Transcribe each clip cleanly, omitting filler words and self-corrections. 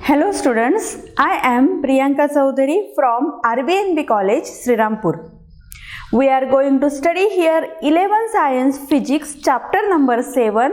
Hello students, I am Priyanka Chaudhary from RBNB College, Srirampur. We are going to study here 11 Science Physics chapter number 7.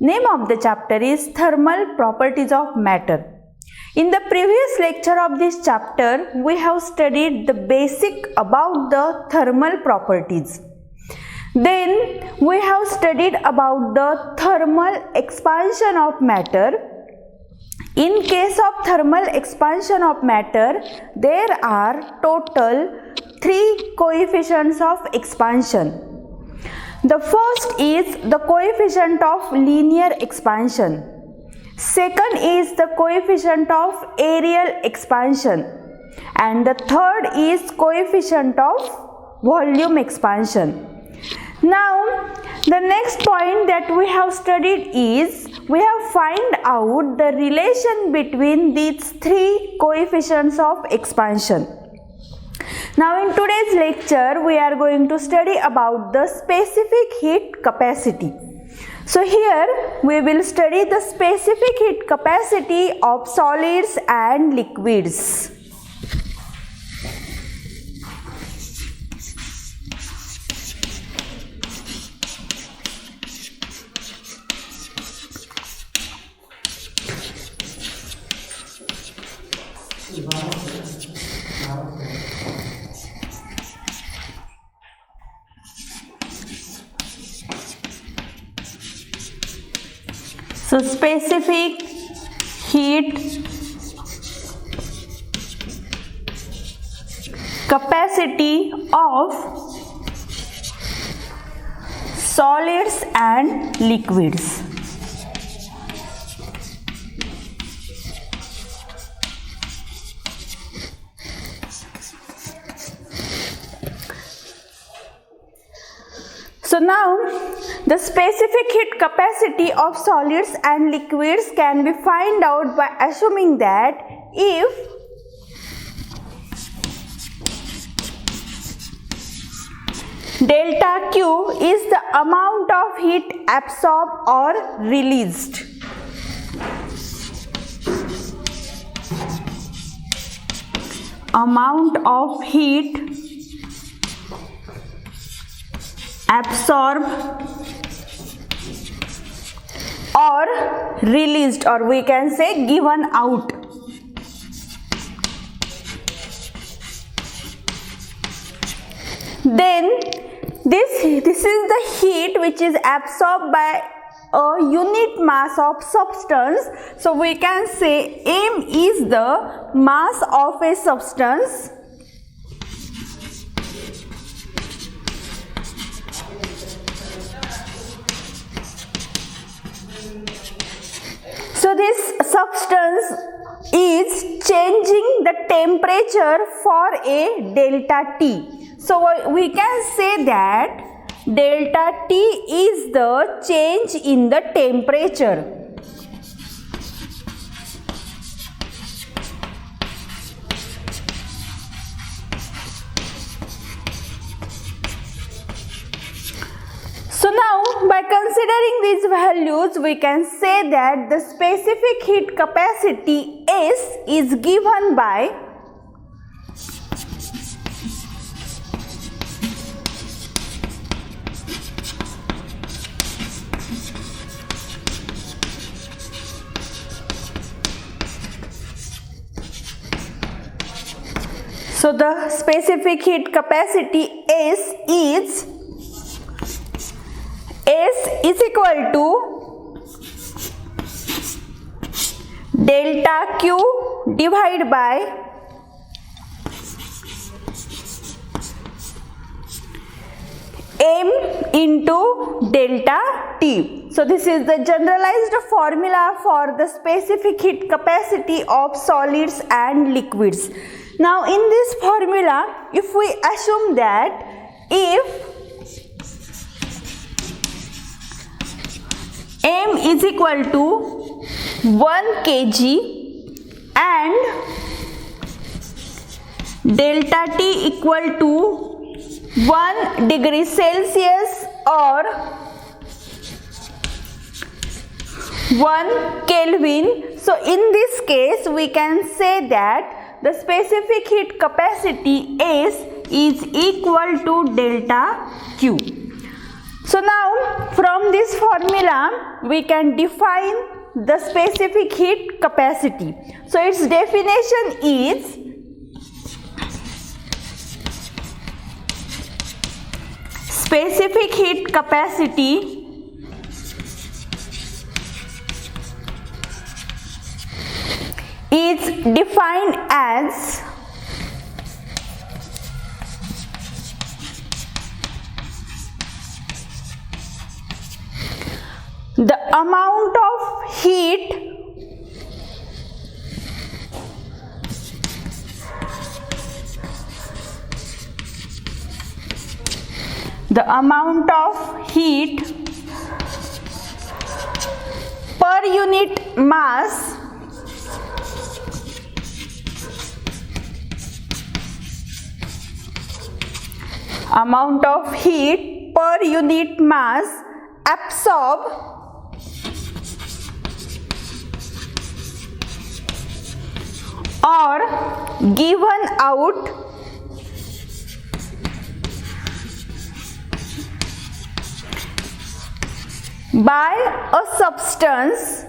Name of the chapter is Thermal Properties of Matter. In the previous lecture of this chapter, we have studied the basic about the thermal properties. Then we have studied about the thermal expansion of matter. In case of thermal expansion of matter, there are total 3 coefficients of expansion. The first is the coefficient of linear expansion. Second is the coefficient of areal expansion. And the third is coefficient of volume expansion. Now, the next point that we have studied is we have find out the relation between these 3 coefficients of expansion. Now, in today's lecture, we are going to study about the specific heat capacity. So, here we will study the specific heat capacity of solids and liquids. So, specific heat capacity of solids and liquids. So now, the specific heat capacity of solids and liquids can be found out by assuming that if delta Q is the amount of heat absorbed or released. Amount of heat absorbed or released, or we can say given out. Then this is the heat which is absorbed by a unit mass of substance. So we can say M is the mass of a substance. So this substance is changing the temperature for a delta T. So we can say that delta T is the change in the temperature. So now, by considering these values, we can say that the specific heat capacity S is given by so the specific heat capacity S is equal to delta Q divided by M into delta T. So this is the generalized formula for the specific heat capacity of solids and liquids. Now in this formula, if we assume that if M is equal to 1 kg and delta T equal to 1 degree Celsius or 1 Kelvin. So in this case we can say that the specific heat capacity S is equal to delta Q. So now from this formula we can define the specific heat capacity. So its definition is specific heat capacity is defined as the amount of heat per unit mass absorbed or given out by a substance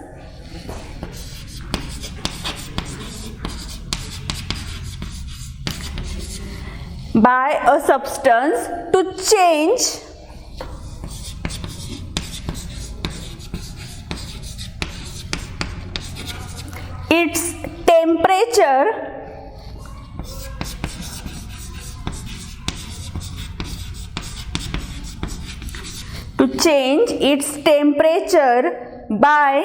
to change its temperature by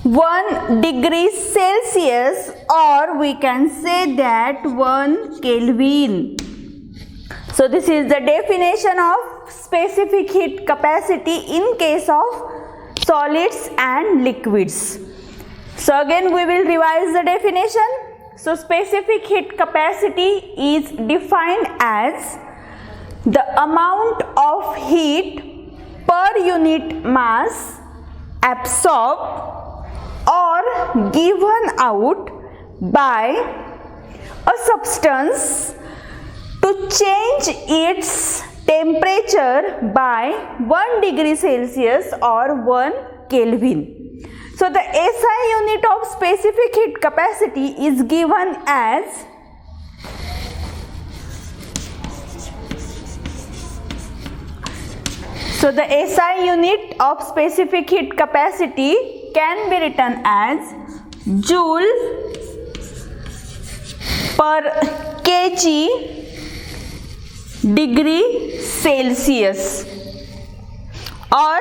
1 degree Celsius, or we can say that 1 Kelvin. So this is the definition of specific heat capacity in case of solids and liquids. So again we will revise the definition. So specific heat capacity is defined as the amount of heat per unit mass absorbed or given out by a substance to change its temperature by 1 degree Celsius or 1 Kelvin. So the SI unit of specific heat capacity is given as SI unit of specific heat capacity can be written as Joule per kg degree Celsius, or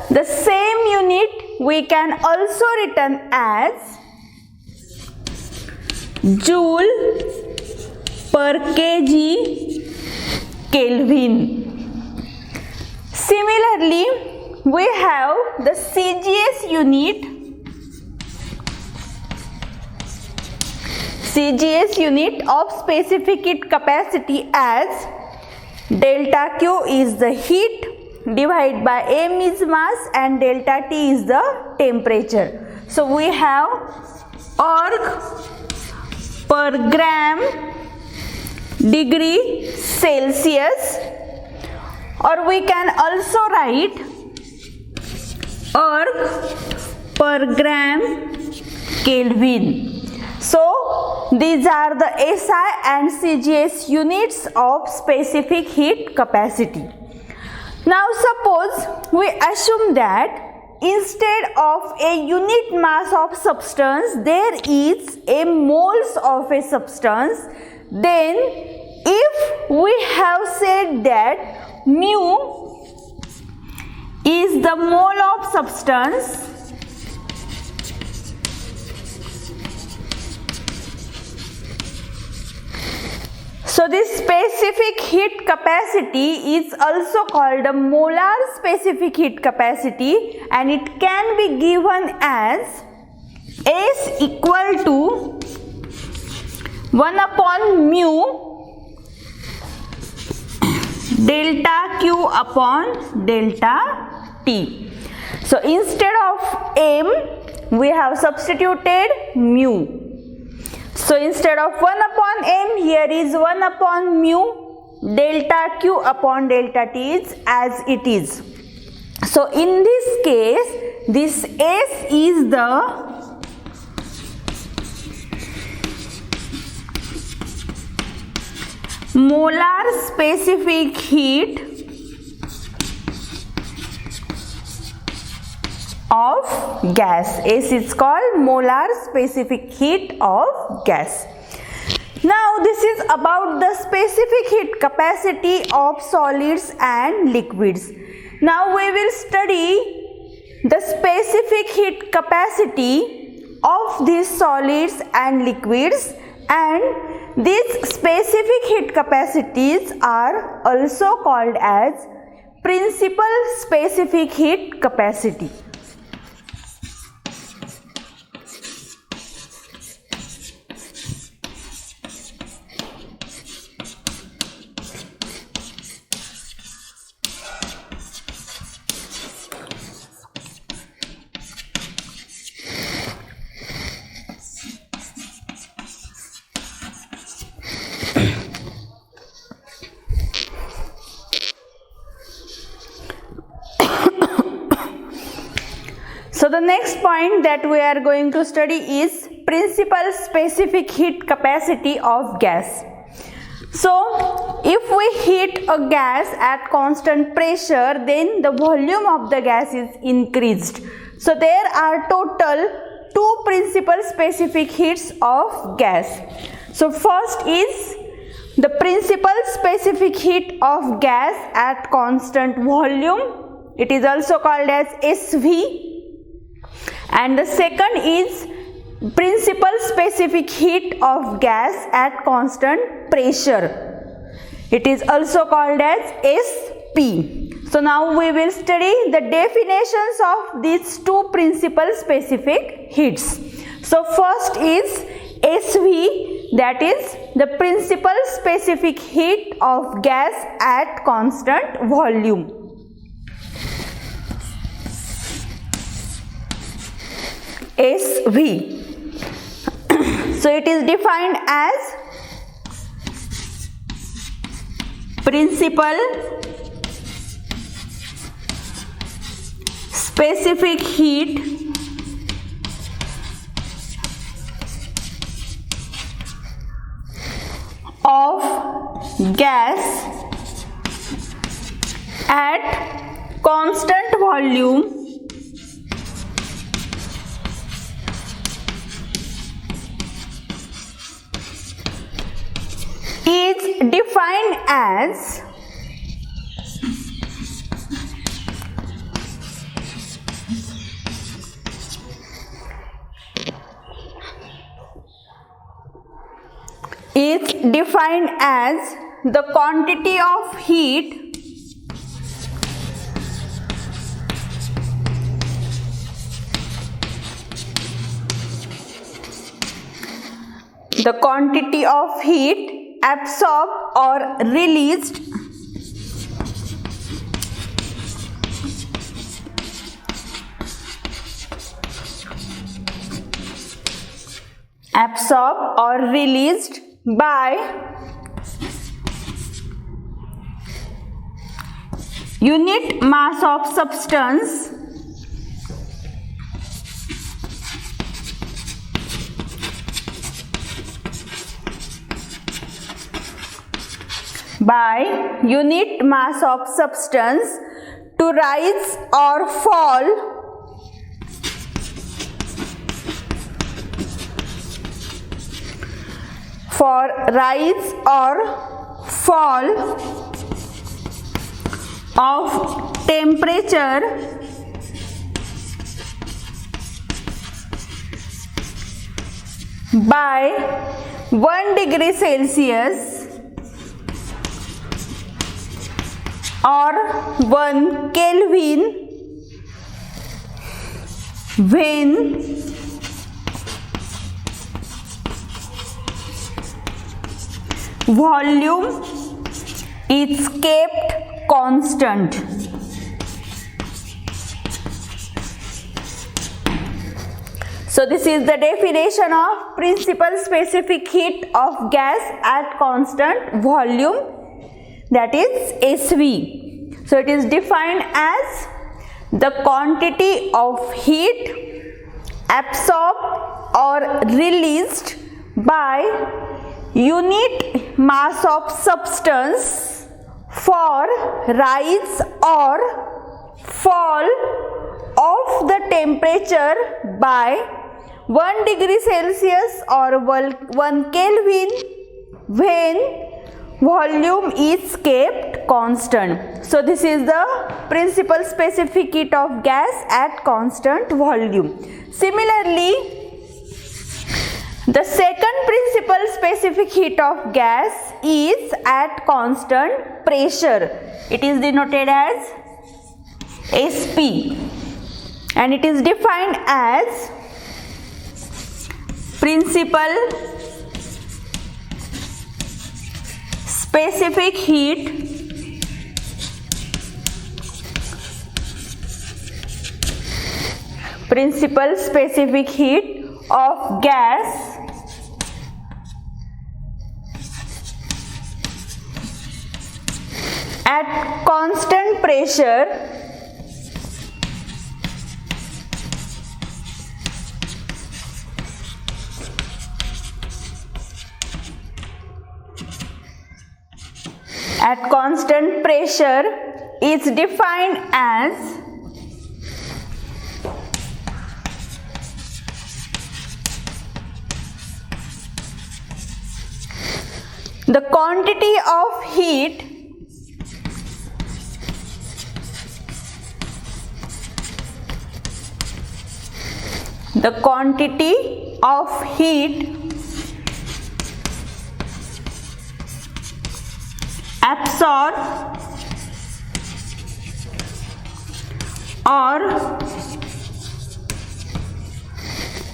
the same unit we can also written as Joule per kg Kelvin. Similarly, we have the CGS unit of specific heat capacity as delta Q is the heat divided by M is mass and delta T is the temperature. So we have arc per gram degree Celsius, or we can also write arc per gram Kelvin. So these are the SI and CGS units of specific heat capacity. Now suppose we assume that instead of a unit mass of substance there is a moles of a substance, then if we have said that mu is the mole of substance, so this specific heat capacity is also called a molar specific heat capacity, and it can be given as S equal to 1 upon mu delta Q upon delta T. So instead of m we have substituted mu. So instead of 1 upon m, here is 1 upon mu, delta Q upon delta T is as it is. So in this case, this S is the molar specific heat of gas. S is called molar specific heat of gas. Now this is about the specific heat capacity of solids and liquids. Now we will study the specific heat capacity of these solids and liquids, and these specific heat capacities are also called as principal specific heat capacity. So the next point that we are going to study is principal specific heat capacity of gas. So if we heat a gas at constant pressure, then the volume of the gas is increased. So there are total two principal specific heats of gas. So first is the principal specific heat of gas at constant volume. It is also called as SV. And the second is principal specific heat of gas at constant pressure. It is also called as SP. So now we will study the definitions of these two principal specific heats. So first is SV, that is the principal specific heat of gas at constant volume. SV. So it is defined as principal specific heat of gas at constant volume is defined as the quantity of heat absorbed or released by unit mass of substance to rise or fall of temperature by 1 degree Celsius or 1 Kelvin when volume is kept constant. So this is the definition of principal specific heat of gas at constant volume, that is SV. So it is defined as the quantity of heat absorbed or released by unit mass of substance for rise or fall of the temperature by 1 degree Celsius or 1 Kelvin when volume is kept constant. So this is the principal specific heat of gas at constant volume. Similarly, the second principal specific heat of gas is at constant pressure. It is denoted as SP and it is defined as principal specific heat of gas at constant pressure is defined as the quantity of heat absorbed or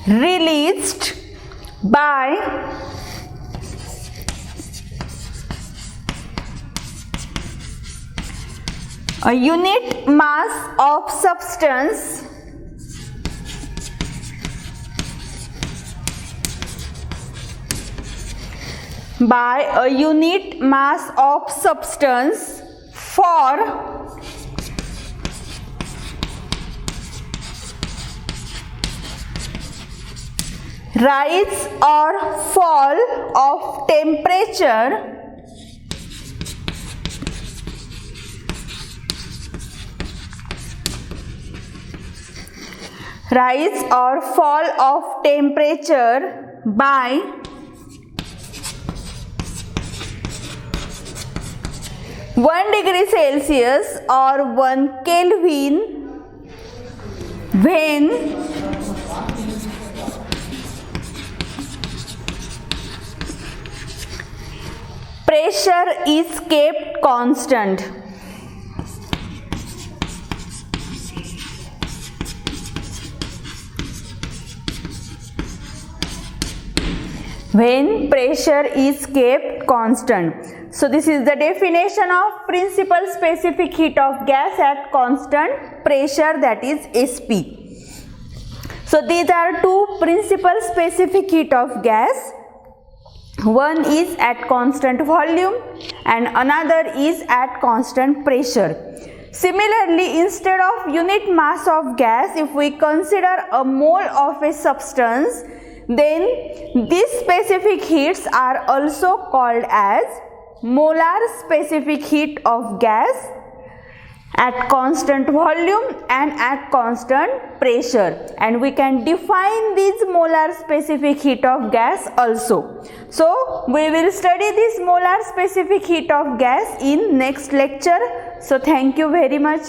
released by a unit mass of substance by a unit mass of substance for rise or fall of temperature by 1 degree Celsius or 1 Kelvin when pressure is kept constant. When pressure is kept constant. So this is the definition of principal specific heat of gas at constant pressure, that is SP. So these are two principal specific heat of gas. One is at constant volume and another is at constant pressure. Similarly, instead of unit mass of gas, if we consider a mole of a substance, then these specific heats are also called as molar specific heat of gas at constant volume and at constant pressure, and we can define this molar specific heat of gas also. So we will study this molar specific heat of gas in next lecture. So thank you very much.